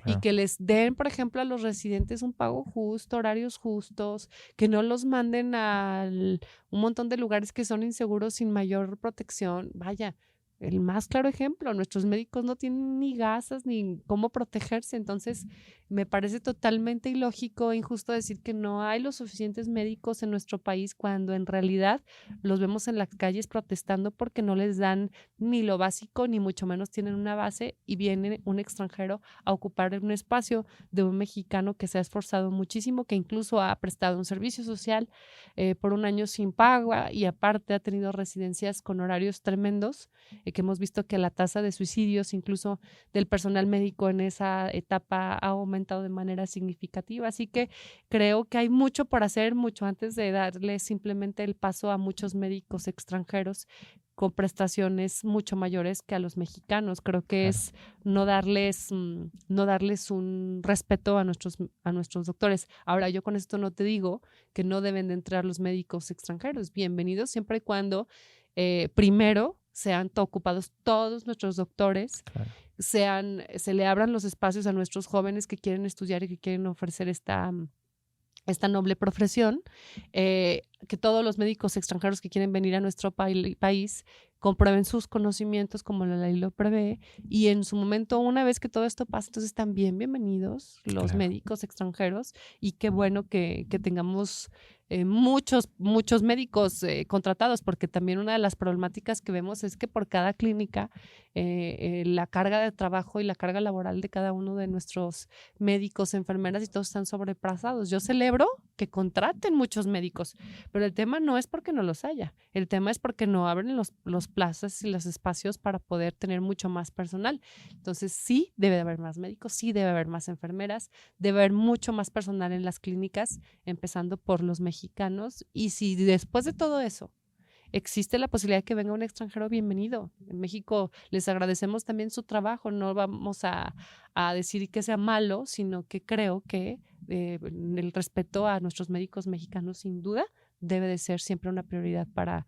y Claro. que les den, por ejemplo, a los residentes un pago justo, horarios justos, que no los manden a un montón de lugares que son inseguros sin mayor protección. Vaya, el más claro ejemplo, nuestros médicos no tienen ni gasas ni cómo protegerse, entonces me parece totalmente ilógico e injusto decir que no hay los suficientes médicos en nuestro país cuando en realidad los vemos en las calles protestando porque no les dan ni lo básico, ni mucho menos tienen una base y viene un extranjero a ocupar un espacio de un mexicano que se ha esforzado muchísimo, que incluso ha prestado un servicio social por un año sin pago y aparte ha tenido residencias con horarios tremendos, que hemos visto que la tasa de suicidios incluso del personal médico en esa etapa ha aumentado de manera significativa. Así que creo que hay mucho por hacer, mucho antes de darle simplemente el paso a muchos médicos extranjeros con prestaciones mucho mayores que a los mexicanos. Creo que Claro. es no darles un respeto a nuestros doctores. Ahora, yo con esto no te digo que no deben de entrar los médicos extranjeros. Bienvenidos siempre y cuando primero sean ocupados todos nuestros doctores, Claro. se le abran los espacios a nuestros jóvenes que quieren estudiar y que quieren ofrecer esta noble profesión, que todos los médicos extranjeros que quieren venir a nuestro país comprueben sus conocimientos como la ley lo prevé y en su momento, una vez que todo esto pasa, entonces también bienvenidos los Claro. médicos extranjeros y qué bueno que tengamos muchos médicos contratados, porque también una de las problemáticas que vemos es que por cada clínica la carga de trabajo y la carga laboral de cada uno de nuestros médicos, enfermeras y todos están sobrepasados. Yo celebro que contraten muchos médicos, pero el tema no es porque no los haya, el tema es porque no abren los plazas y los espacios para poder tener mucho más personal. Entonces sí debe de haber más médicos, sí debe haber más enfermeras, debe haber mucho más personal en las clínicas, empezando por los mexicanos. Y si después de todo eso existe la posibilidad de que venga un extranjero, bienvenido. En México les agradecemos también su trabajo, no vamos a decir que sea malo, sino que creo que el respeto a nuestros médicos mexicanos sin duda debe de ser siempre una prioridad para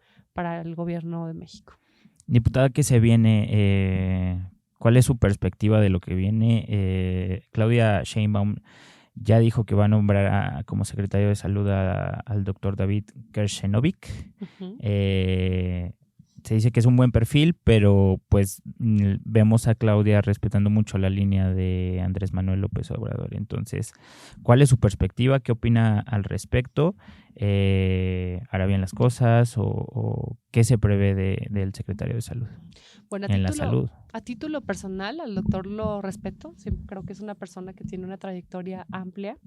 el gobierno de México. Diputada, ¿qué se viene? ¿Cuál es su perspectiva de lo que viene? Claudia Sheinbaum ya dijo que va a nombrar como secretario de Salud al doctor David Kersenovic. Uh-huh. Se dice que es un buen perfil, pero pues vemos a Claudia respetando mucho la línea de Andrés Manuel López Obrador. Entonces, ¿cuál es su perspectiva? ¿Qué opina al respecto? ¿Hará bien las cosas o qué se prevé del secretario de Salud Bueno, en la salud? A título personal, al doctor lo respeto. Siempre creo que es una persona que tiene una trayectoria amplia.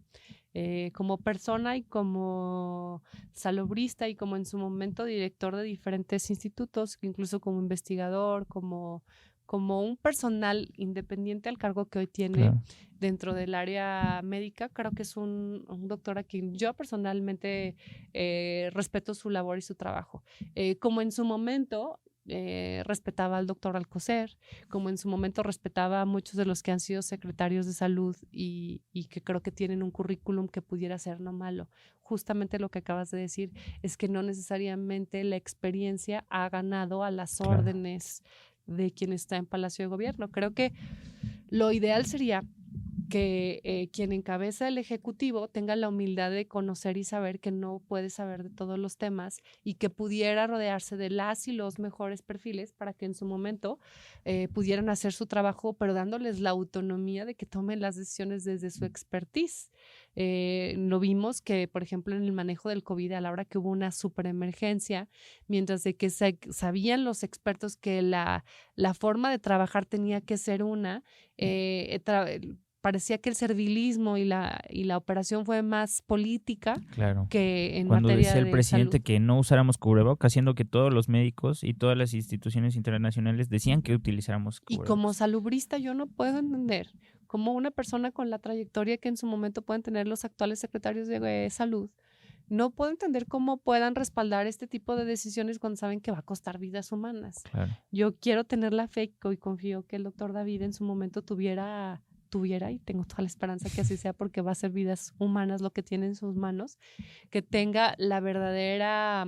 Como persona y como salubrista y como en su momento director de diferentes institutos, incluso como investigador, como un personal independiente al cargo que hoy tiene Claro. dentro del área médica, creo que es un doctor a quien yo personalmente respeto su labor y su trabajo. Como en su momento respetaba al doctor Alcocer, como en su momento respetaba a muchos de los que han sido secretarios de salud y que creo que tienen un currículum que pudiera ser no malo. Justamente lo que acabas de decir es que no necesariamente la experiencia ha ganado a las órdenes de quien está en Palacio de Gobierno. Creo que lo ideal sería que quien encabeza el Ejecutivo tenga la humildad de conocer y saber que no puede saber de todos los temas y que pudiera rodearse de las y los mejores perfiles para que en su momento pudieran hacer su trabajo, pero dándoles la autonomía de que tomen las decisiones desde su expertise. Lo vimos que, por ejemplo, en el manejo del COVID, a la hora que hubo una superemergencia, mientras de que sabían los expertos que la forma de trabajar tenía que ser parecía que el servilismo y la operación fue más política que en Cuando materia decía el de presidente salud. que no usáramos cubrebocas, haciendo que todos los médicos y todas las instituciones internacionales decían que utilizáramos cubrebocas. Y como salubrista yo no puedo entender cómo una persona con la trayectoria que en su momento pueden tener los actuales secretarios de salud, no puedo entender cómo puedan respaldar este tipo de decisiones cuando saben que va a costar vidas humanas. Yo quiero tener la fe y confío que el doctor David en su momento tuviera, y tengo toda la esperanza que así sea, porque va a ser vidas humanas lo que tiene en sus manos, que tenga la verdadera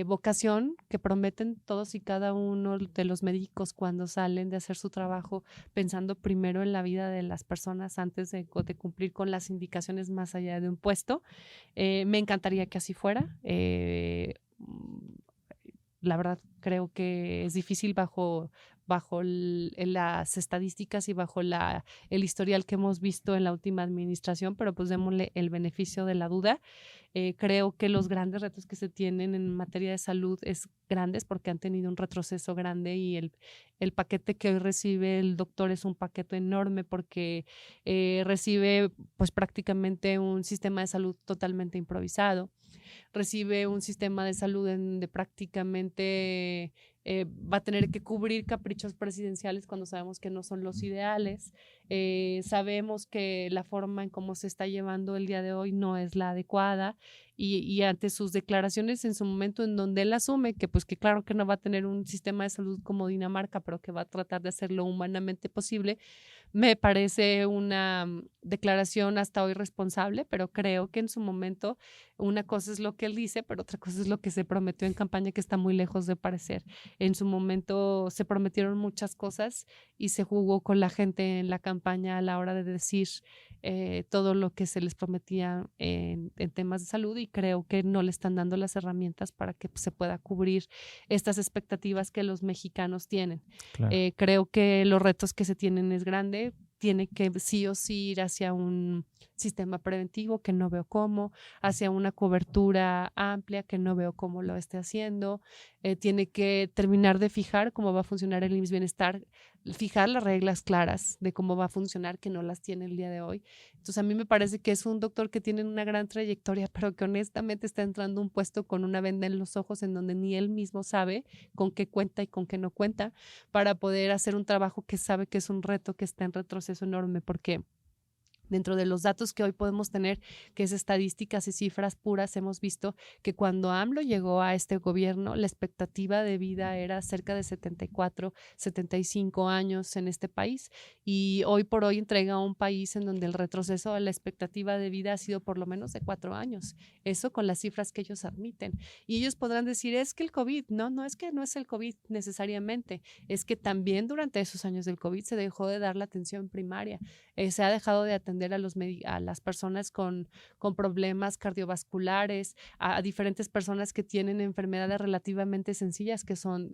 vocación que prometen todos y cada uno de los médicos cuando salen de hacer su trabajo, pensando primero en la vida de las personas antes de cumplir con las indicaciones más allá de un puesto. Me encantaría que así fuera. La verdad creo que es difícil bajo las estadísticas y bajo el historial que hemos visto en la última administración, pero pues démosle el beneficio de la duda. Creo que los grandes retos que se tienen en materia de salud es grandes porque han tenido un retroceso grande y el paquete que hoy recibe el doctor es un paquete enorme porque recibe pues prácticamente un sistema de salud totalmente improvisado. Recibe un sistema de salud donde prácticamente va a tener que cubrir caprichos presidenciales cuando sabemos que no son los ideales. Sabemos que la forma en cómo se está llevando el día de hoy no es la adecuada y ante sus declaraciones en su momento en donde él asume que pues que claro que no va a tener un sistema de salud como Dinamarca, pero que va a tratar de hacerlo humanamente posible, me parece una declaración hasta hoy responsable, pero creo que en su momento una cosa es lo que él dice, pero otra cosa es lo que se prometió en campaña, que está muy lejos de parecer. En su momento se prometieron muchas cosas y se jugó con la gente en la campaña a la hora de decir todo lo que se les prometía en temas de salud, y creo que no le están dando las herramientas para que se pueda cubrir estas expectativas que los mexicanos tienen. Creo que los retos que se tienen es grande. Tiene que sí o sí ir hacia un sistema preventivo que no veo cómo, hacia una cobertura amplia que no veo cómo lo esté haciendo. Tiene que terminar de fijar cómo va a funcionar el IMSS Bienestar, fijar las reglas claras de cómo va a funcionar, que no las tiene el día de hoy. Entonces a mí me parece que es un doctor que tiene una gran trayectoria, pero que honestamente está entrando a un puesto con una venda en los ojos en donde ni él mismo sabe con qué cuenta y con qué no cuenta para poder hacer un trabajo que sabe que es un reto que está en retroceso enorme, porque dentro de los datos que hoy podemos tener, que es estadísticas y cifras puras, hemos visto que cuando AMLO llegó a este gobierno, la expectativa de vida era cerca de 74, 75 años en este país, y hoy por hoy entrega un país en donde el retroceso de la expectativa de vida ha sido por lo menos de 4 años. Eso con las cifras que ellos admiten. Y ellos podrán decir, es que el COVID, no es que no es el COVID necesariamente, es que también durante esos años del COVID se dejó de dar la atención primaria, se ha dejado de atender a las personas con problemas cardiovasculares, a diferentes personas que tienen enfermedades relativamente sencillas que son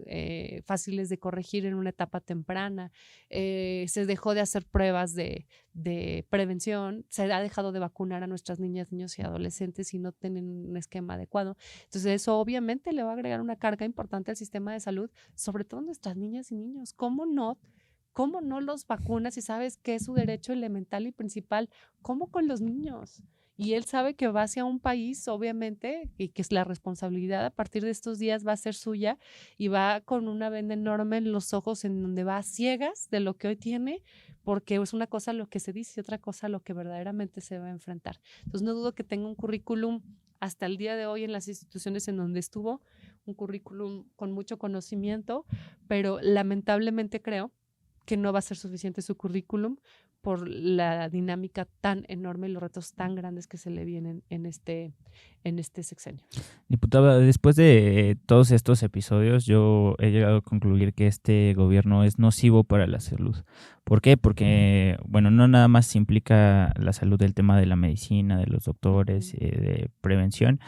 fáciles de corregir en una etapa temprana. Se dejó de hacer pruebas de prevención, se ha dejado de vacunar a nuestras niñas, niños y adolescentes si no tienen un esquema adecuado. Entonces eso obviamente le va a agregar una carga importante al sistema de salud, sobre todo a nuestras niñas y niños. ¿Cómo no los vacunas si sabes que es su derecho elemental y principal? ¿Cómo con los niños? Y él sabe que va hacia un país, obviamente, y que es la responsabilidad a partir de estos días va a ser suya, y va con una venda enorme en los ojos en donde va a ciegas de lo que hoy tiene, porque es una cosa lo que se dice y otra cosa lo que verdaderamente se va a enfrentar. Entonces no dudo que tenga un currículum hasta el día de hoy en las instituciones en donde estuvo, un currículum con mucho conocimiento, pero lamentablemente creo que no va a ser suficiente su currículum por la dinámica tan enorme y los retos tan grandes que se le vienen en este sexenio. Diputada, después de todos estos episodios, yo he llegado a concluir que este gobierno es nocivo para la salud. ¿Por qué? Porque, bueno, no nada más implica la salud del tema de la medicina, de los doctores, de prevención,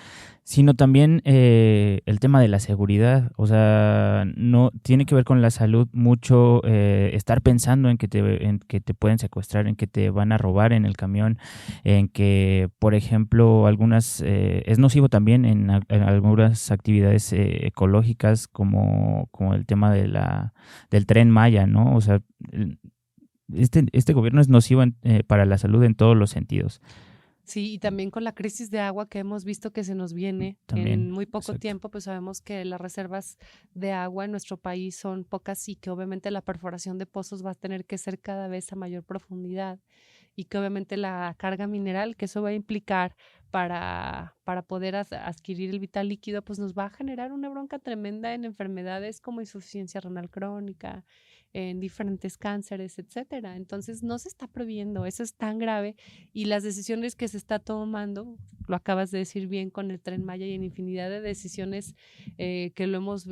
sino también el tema de la seguridad. O sea, no tiene que ver con la salud mucho estar pensando en que te pueden secuestrar, en que te van a robar en el camión, en que, por ejemplo, es nocivo también en algunas actividades ecológicas como el tema del Tren Maya, ¿no? O sea, este gobierno es nocivo para la salud en todos los sentidos. Sí, y también con la crisis de agua que hemos visto que se nos viene También, en muy poco exacto. tiempo, pues sabemos que las reservas de agua en nuestro país son pocas y que obviamente la perforación de pozos va a tener que ser cada vez a mayor profundidad y que obviamente la carga mineral que eso va a implicar para poder adquirir el vital líquido, pues nos va a generar una bronca tremenda en enfermedades como insuficiencia renal crónica, en diferentes cánceres, etcétera. Entonces no se está previendo, eso es tan grave y las decisiones que se está tomando, lo acabas de decir bien con el Tren Maya y en infinidad de decisiones que lo hemos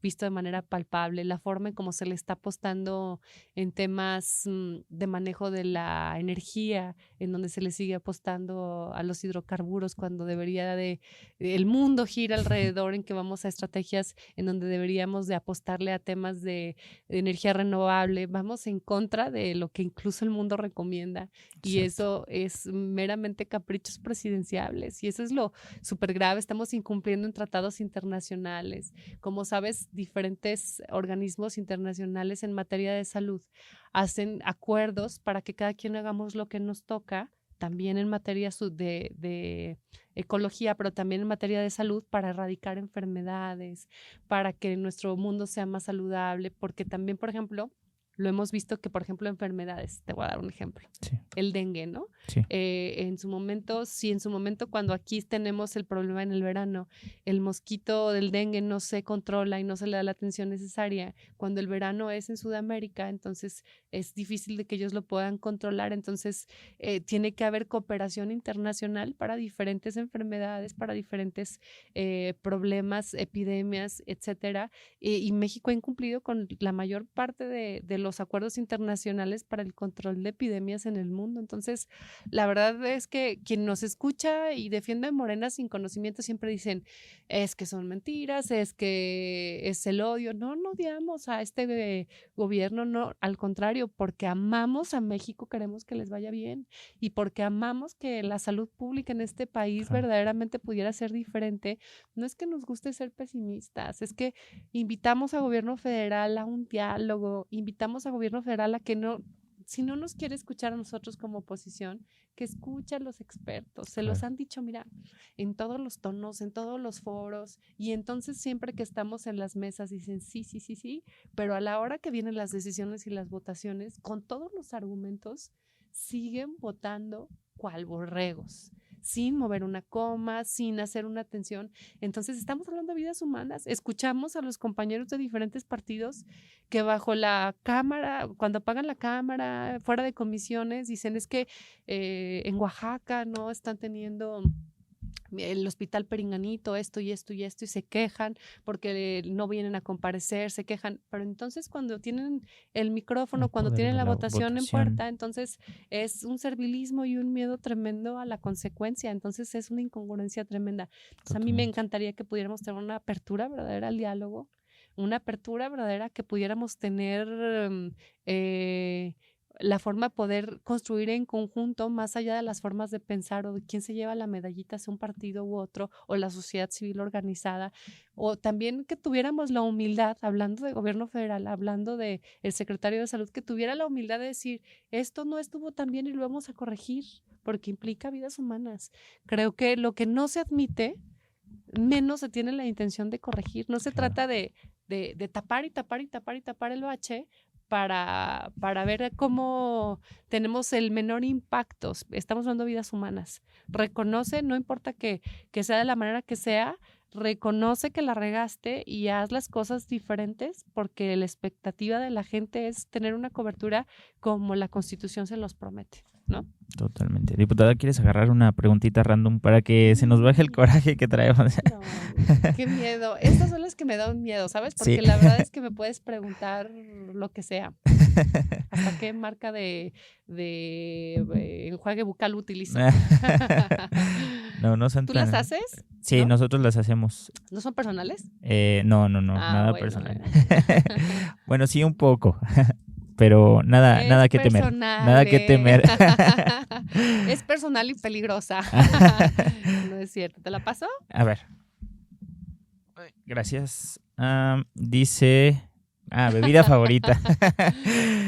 visto de manera palpable, la forma en cómo se le está apostando en temas de manejo de la energía, en donde se le sigue apostando a los hidrocarburos cuando debería el mundo gira alrededor en que vamos a estrategias en donde deberíamos de apostarle a temas de energía renovable, vamos en contra de lo que incluso el mundo recomienda. Y eso es meramente caprichos presidenciables y eso es lo súper grave. Estamos incumpliendo en tratados internacionales. Como sabes, diferentes organismos internacionales en materia de salud hacen acuerdos para que cada quien hagamos lo que nos toca, también en materia de ecología, pero también en materia de salud para erradicar enfermedades, para que nuestro mundo sea más saludable, porque también, por ejemplo, lo hemos visto que, por ejemplo, enfermedades, te voy a dar un ejemplo, Sí. el dengue, ¿no? Sí. En su momento cuando aquí tenemos el problema en el verano, el mosquito del dengue no se controla y no se le da la atención necesaria, cuando el verano es en Sudamérica, entonces es difícil de que ellos lo puedan controlar, entonces tiene que haber cooperación internacional para diferentes enfermedades, para diferentes problemas, epidemias, etcétera, y México ha incumplido con la mayor parte de los acuerdos internacionales para el control de epidemias en el mundo. Entonces, la verdad es que quien nos escucha y defiende a Morena sin conocimiento siempre dicen, es que son mentiras, es que es el odio. No odiamos a este gobierno, no, al contrario, porque amamos a México, queremos que les vaya bien y porque amamos que la salud pública en este país verdaderamente pudiera ser diferente. No es que nos guste ser pesimistas, es que invitamos al gobierno federal a un diálogo, invitamos al gobierno federal a que no, si no nos quiere escuchar a nosotros como oposición, que escuche a los expertos. Se los han dicho, mira, en todos los tonos, en todos los foros, y entonces siempre que estamos en las mesas dicen sí, pero a la hora que vienen las decisiones y las votaciones, con todos los argumentos, siguen votando cual borregos, sin mover una coma, sin hacer una atención. Entonces estamos hablando de vidas humanas. Escuchamos a los compañeros de diferentes partidos que bajo la cámara, cuando apagan la cámara, fuera de comisiones, dicen es que en Oaxaca no están teniendo el hospital Peringanito, esto y se quejan porque no vienen a comparecer, se quejan, pero entonces cuando tienen el micrófono, cuando tienen la votación en puerta, entonces es un servilismo y un miedo tremendo a la consecuencia, entonces es una incongruencia tremenda. Entonces, a mí me encantaría que pudiéramos tener una apertura verdadera al diálogo, una apertura verdadera que pudiéramos tener la forma de poder construir en conjunto, más allá de las formas de pensar o de quién se lleva la medallita hacia un partido u otro, o la sociedad civil organizada, o también que tuviéramos la humildad, hablando de gobierno federal, hablando de el secretario de salud, que tuviera la humildad de decir, esto no estuvo tan bien y lo vamos a corregir, porque implica vidas humanas. Creo que lo que no se admite, menos se tiene la intención de corregir. No se trata de tapar el bache, para ver cómo tenemos el menor impacto. Estamos hablando de vidas humanas. Reconoce, no importa que sea de la manera que sea, reconoce que la regaste y haz las cosas diferentes, porque la expectativa de la gente es tener una cobertura como la Constitución se los promete, ¿no? Totalmente. Diputada, ¿quieres agarrar una preguntita random para que se nos baje el coraje que traemos? No, qué miedo. Estas son las que me dan miedo, ¿sabes? Porque Sí. la verdad es que me puedes preguntar lo que sea. ¿Hasta qué marca de enjuague bucal utilizas? No son ¿Tú tan... las haces? Sí, ¿No? nosotros las hacemos. ¿No son personales? No, Ah, nada bueno, personal. Bueno, sí, un poco, pero nada que temer. personal, Nada que temer. Es personal y peligrosa. No es cierto. ¿Te la paso? A ver. Gracias. Dice... bebida favorita.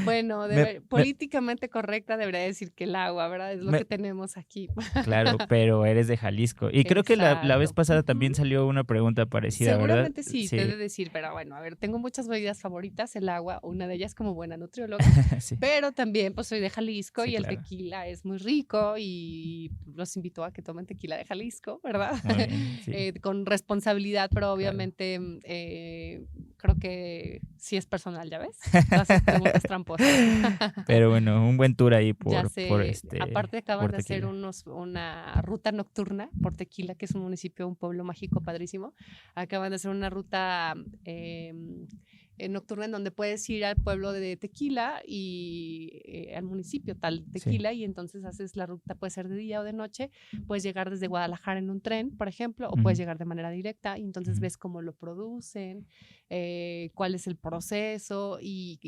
Bueno, políticamente correcta debería decir que el agua, ¿verdad? Es lo que tenemos aquí. Claro, pero eres de Jalisco. Y creo que la vez Exacto. pasada también salió una pregunta parecida, ¿verdad? Seguramente sí, te he de decir, pero bueno, a ver, tengo muchas bebidas favoritas, el agua, una de ellas como buena nutrióloga, Sí. pero también pues soy de Jalisco Sí, y el claro. tequila es muy rico y los invito a que tomen tequila de Jalisco, ¿verdad? Muy bien, sí. Con responsabilidad, pero obviamente creo que sí es personal, ¿ya ves? Haces preguntas tramposas. Pero bueno, un buen tour ahí Ya por sé, aparte acaban por de hacer Tequila. una ruta nocturna por Tequila, que es un municipio, un pueblo mágico padrísimo. Acaban de hacer una ruta nocturna en donde puedes ir al pueblo de Tequila y al municipio tal Tequila, y entonces haces la ruta, puede ser de día o de noche, puedes llegar desde Guadalajara en un tren, por ejemplo, o puedes llegar de manera directa y entonces ves cómo lo producen, cuál es el proceso y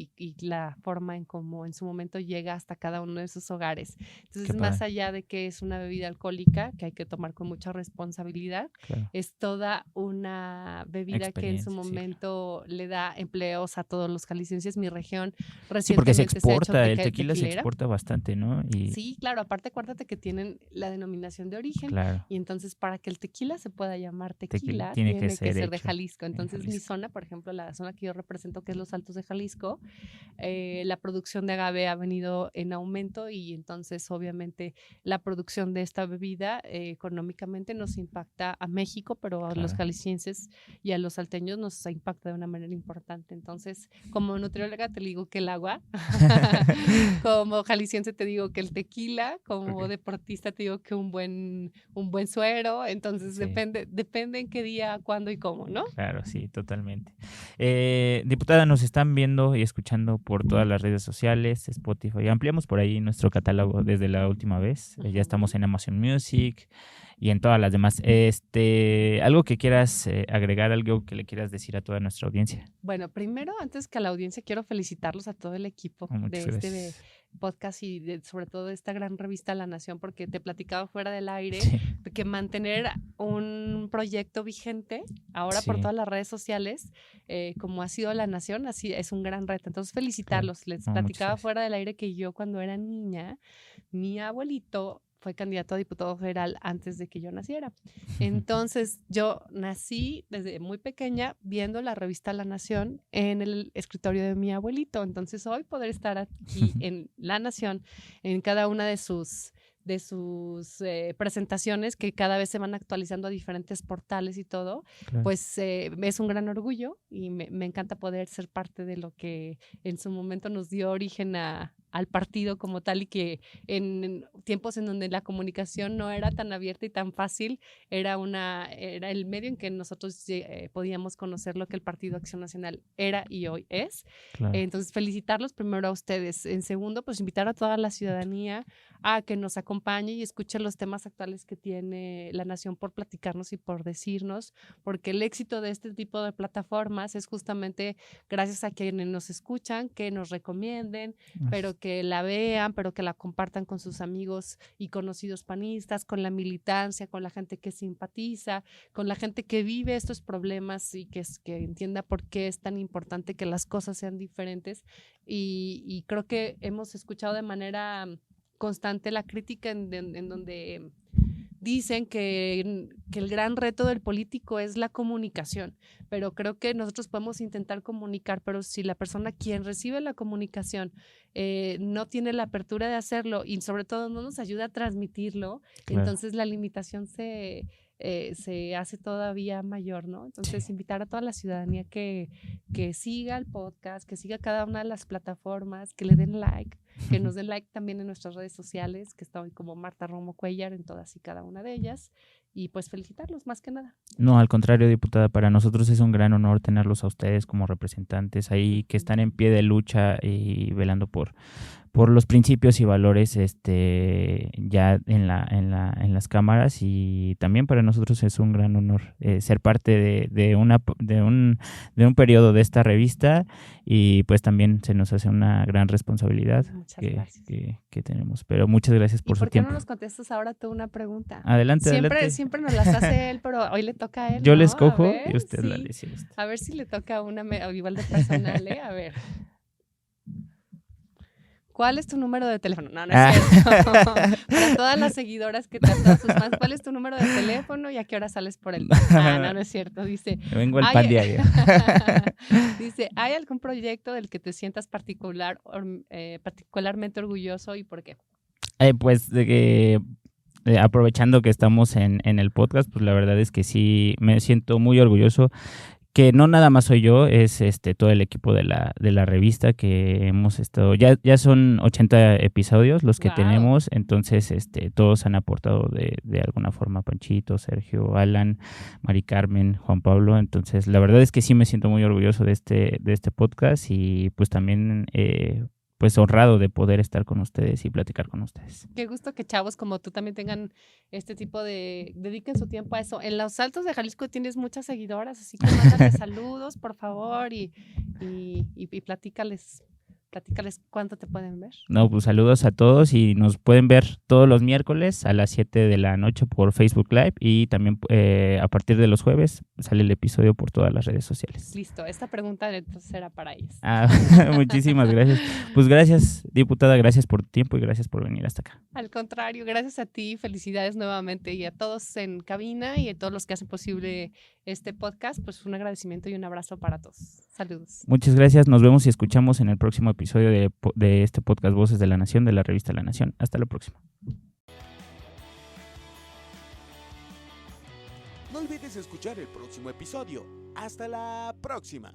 la forma en cómo en su momento llega hasta cada uno de esos hogares. Entonces, más allá de que es una bebida alcohólica que hay que tomar con mucha responsabilidad, Claro. es toda una bebida que en su momento le da empleos a todos los jaliscienses. Mi región recientemente sí, porque se ha hecho exporta, el tequila se tequilera. exporta bastante, ¿no? Y Sí, claro, aparte acuérdate que tienen la denominación de origen, claro, y entonces para que el tequila se pueda llamar tequila, tiene tiene que que ser ser de hecho Jalisco. en Entonces mi Jalisco. zona, por ejemplo, la zona que yo represento, que es los Altos de Jalisco, la producción de agave ha venido en aumento y entonces obviamente la producción de esta bebida económicamente nos impacta a México, pero a los jaliscienses y a los salteños nos impacta de una manera importante. Entonces, como nutrióloga te digo que el agua, como jalisciense te digo que el tequila, como deportista te digo que un buen suero. Entonces depende en qué día, cuándo y cómo, ¿no? Claro, sí, totalmente. Diputada, nos están viendo y escuchando por todas las redes sociales, Spotify. Ampliamos por ahí nuestro catálogo desde la última vez. Ya estamos en Amazon Music y en todas las demás. ¿Algo que quieras agregar, algo que le quieras decir a toda nuestra audiencia? Bueno, primero, antes que a la audiencia, quiero felicitarlos a todo el equipo de este podcast y sobre todo de esta gran revista La Nación, porque te platicaba fuera del aire que mantener un proyecto vigente ahora por todas las redes sociales, como ha sido La Nación, así es un gran reto. Entonces, felicitarlos. Les platicaba fuera del aire que yo cuando era niña, mi abuelito fue candidato a diputado federal antes de que yo naciera. Entonces, yo nací desde muy pequeña viendo la revista La Nación en el escritorio de mi abuelito. Entonces, hoy poder estar aquí en La Nación, en cada una de sus presentaciones que cada vez se van actualizando a diferentes portales y todo, pues es un gran orgullo y me encanta poder ser parte de lo que en su momento nos dio origen al partido como tal, y que en tiempos en donde la comunicación no era tan abierta y tan fácil, era el medio en que nosotros podíamos conocer lo que el Partido Acción Nacional era y hoy es. Entonces, felicitarlos primero a ustedes. En segundo, pues invitar a toda la ciudadanía a que nos acompañe y escuche los temas actuales que tiene La Nación por platicarnos y por decirnos, porque el éxito de este tipo de plataformas es justamente gracias a quienes nos escuchan, que nos recomienden, pero que la vean, pero que la compartan con sus amigos y conocidos panistas, con la militancia, con la gente que simpatiza, con la gente que vive estos problemas y que entienda por qué es tan importante que las cosas sean diferentes. Y creo que hemos escuchado de manera constante la crítica en donde dicen que el gran reto del político es la comunicación, pero creo que nosotros podemos intentar comunicar, pero si la persona quien recibe la comunicación no tiene la apertura de hacerlo y sobre todo no nos ayuda a transmitirlo, Claro. entonces la limitación se hace todavía mayor, ¿no? Entonces, invitar a toda la ciudadanía que siga el podcast, que siga cada una de las plataformas, que le den like, que nos den like también en nuestras redes sociales, que estoy como Marta Romo Cuellar en todas y cada una de ellas, y pues felicitarlos más que nada. No, al contrario, diputada, para nosotros es un gran honor tenerlos a ustedes como representantes ahí que están en pie de lucha y velando por los principios y valores ya en las cámaras, y también para nosotros es un gran honor ser parte de un periodo de esta revista, y pues también se nos hace una gran responsabilidad que tenemos. Pero muchas gracias por su tiempo. ¿Y por qué no nos contestas ahora tú una pregunta? Adelante. Siempre nos las hace él, pero hoy le toca a él. Yo ¿no? le escojo ver, y usted sí. la dice. A ver si le toca una igual de personal, ¿eh? A ver. ¿Cuál es tu número de teléfono? No es cierto. Para todas las seguidoras que te han dado sus fans, ¿cuál es tu número de teléfono y a qué hora sales por el pan? No es cierto. Dice, vengo al pan diario. Dice, ¿hay algún proyecto del que te sientas particularmente orgulloso y por qué? Pues aprovechando que estamos en el podcast, pues la verdad es que sí me siento muy orgulloso, que no nada más soy yo, es todo el equipo de la revista que hemos estado, ya son 80 episodios los que Wow. tenemos, entonces todos han aportado de alguna forma, Panchito, Sergio, Alan, Mari Carmen, Juan Pablo, entonces la verdad es que sí me siento muy orgulloso de este podcast, y pues también pues honrado de poder estar con ustedes y platicar con ustedes. Qué gusto que chavos como tú también tengan este tipo dediquen su tiempo a eso. En los Altos de Jalisco tienes muchas seguidoras, así que mándale saludos, por favor, y platícales cuánto te pueden ver. No, pues saludos a todos, y nos pueden ver todos los miércoles a las 7 de la noche por Facebook Live, y también a partir de los jueves sale el episodio por todas las redes sociales. Listo, esta pregunta entonces era para ellos. Muchísimas gracias. Pues gracias, diputada, gracias por tu tiempo y gracias por venir hasta acá. Al contrario, gracias a ti, felicidades nuevamente, y a todos en cabina y a todos los que hacen posible este podcast, pues un agradecimiento y un abrazo para todos. Saludos. Muchas gracias, nos vemos y escuchamos en el próximo episodio de este podcast Voces de la Nación, de la revista La Nación. Hasta la próxima. No olvides escuchar el próximo episodio. Hasta la próxima.